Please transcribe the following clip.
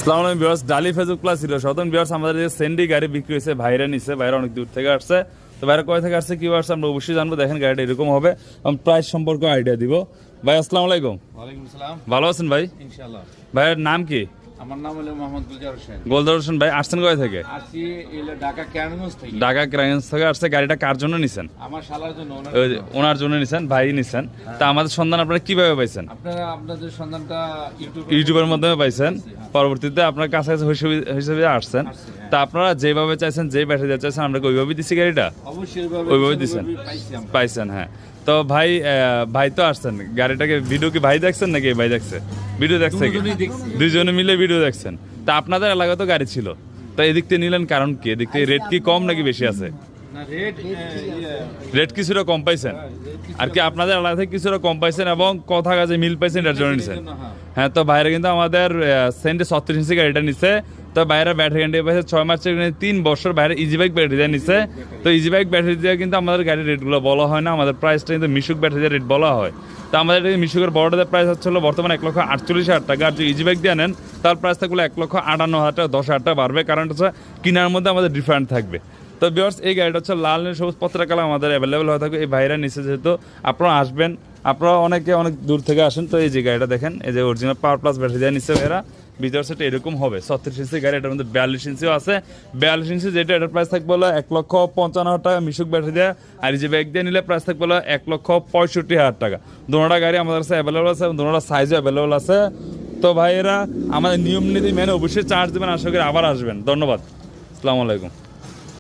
আসসালামু আলাইকুম ভিউয়ার্স, ডালি ফেসবুক প্লাস ছিল শতন ভিউয়ার্স। আমাদের যে সেন্ডি গাড়ি বিক্রি হয়েছে, ভাইরা নিছে, ভাইরা অনেক দূর থেকে আসছে। তো ভাইরা কোথা থেকে আসছে, কি আসছে আমরা অবশ্যই জানবো। দেখেন গাড়িটা এরকম হবে, আমি প্রাইস সম্পর্কে আইডিয়া দিব। ভাই আসসালামু আলাইকুম। ওয়ালাইকুম আসসালাম। ভালো আছেন ভাই? ইনশাআল্লাহ। ভাইয়ের নাম কি? আমার নাম হলো মোহাম্মদ গুলজার হোসেন। গোলদার হোসেন ভাই, আসছেন কোথা থেকে? আসছি এলো ঢাকা কেরানীগঞ্জ থেকে। ঢাকা কেরানীগঞ্জ থেকে আসছে। গাড়িটা কার জন্য নিছেন? আমার শালার জন্য, ওই যে ওনার জন্য নিছেন, ভাই নিছেন। তা আমাদের সন্ধান আপনারা কিভাবে পাইছেন? আপনারা আপনাদের সন্ধানটা ইউটিউবের মাধ্যমে পাইছেন, পরবর্তীতে আপনার কাছাকাছি হিসেবে আসছেন। তা আপনারা যেভাবে চাইছেন, যে ব্যাটারি চাইছেন, আমরা ওইভাবে দিচ্ছি গাড়িটা, অবশ্যই ওইভাবে দিচ্ছেন, পাইছেন। হ্যাঁ, তো ভাই ভাই তো আসছেন, গাড়িটাকে ভিডিও কি ভাই দেখছেন নাকি ভাই দেখছে? ভিডিও দেখছে, দুজনে মিলে ভিডিও দেখছেন। তা আপনাদের এলাকায় তো গাড়ি ছিল, তো এদিক থেকে নিলেন কারণ কি? এদিক থেকে রেট কি কম নাকি বেশি আছে? রেট কিছুটা কম পাইছেন, আর কি আপনাদের এলাকা থেকে কিছুটা কম পাইছেন এবং কথা কাজে মিল পাইছেন, এটার জন্য নিছেন। হ্যাঁ, তো বাইরে কিন্তু আমাদের সেন্টে 36 ইঞ্চি গাড়িটা নিছে। তো বাইরে ব্যাটারি গ্যারান্টি পাইছে 6 মাসের, 3 বছর বাইরে ইজি বাইক ব্যাটারি দিয়ে নিছে। তো ইজি বাইক ব্যাটারি দিয়ে কিন্তু আমাদের গাড়ির রেটগুলো বলা হয় না, আমাদের প্রাইসটা কিন্তু মিশুক ব্যাটারি দিয়ে রেট বলা হয়। তো আমাদের মিশুকের বড়দের প্রাইস হচ্ছিল বর্তমানে 1,48,000 টাকা। আর যদি ইজি বাইক দিয়ে নেন তার প্রাইস থাকলে 1,58,000 টাকা, 10,000 টাকা বাড়বে, কারণ হচ্ছে কিনার মধ্যে আমাদের ডিফারেন্ট থাকবে। তো ভিউয়ার্স, এই গাড়িটা হচ্ছে লাল নীল সবুজ পত্র কালার আমাদের অ্যাভেলেবেল হয়ে থাকবে। এই ভাইরা নিচে যেহেতু আপনারা আসবেন, আপনারা অনেকে অনেক দূর থেকে আসেন। তো এই যে গাড়িটা দেখেন, এই যে অরিজিনাল পাওয়ার প্লাস ব্যাটারি দিয়ে নিচ্ছে ভাইরা। ভিতর সেটা এরকম হবে, 36 ইঞ্চি গাড়ি, এটার মধ্যে 42 ইঞ্চিও আছে। 42 ইঞ্চি যেটা, এটার প্রাইস থাকবে হলো 1,55,000 টাকা মিশুক ব্যাটারি দেয়। আর এই যে ব্যাগ দিয়ে নিলে প্রাইস থাকবে হলো 1,65,000 টাকা। দুটোটা গাড়ি আমাদের কাছে অ্যাভেলেবল আছে এবং দুটোটা সাইজও অ্যাভেলেবল আছে। তো ভাইয়েরা আমাদের নিয়ম নীতি মেনে অবশ্যই চার্জ দেবেন, আশা করি আবার আসবেন। ধন্যবাদ, আসসালামু আলাইকুম।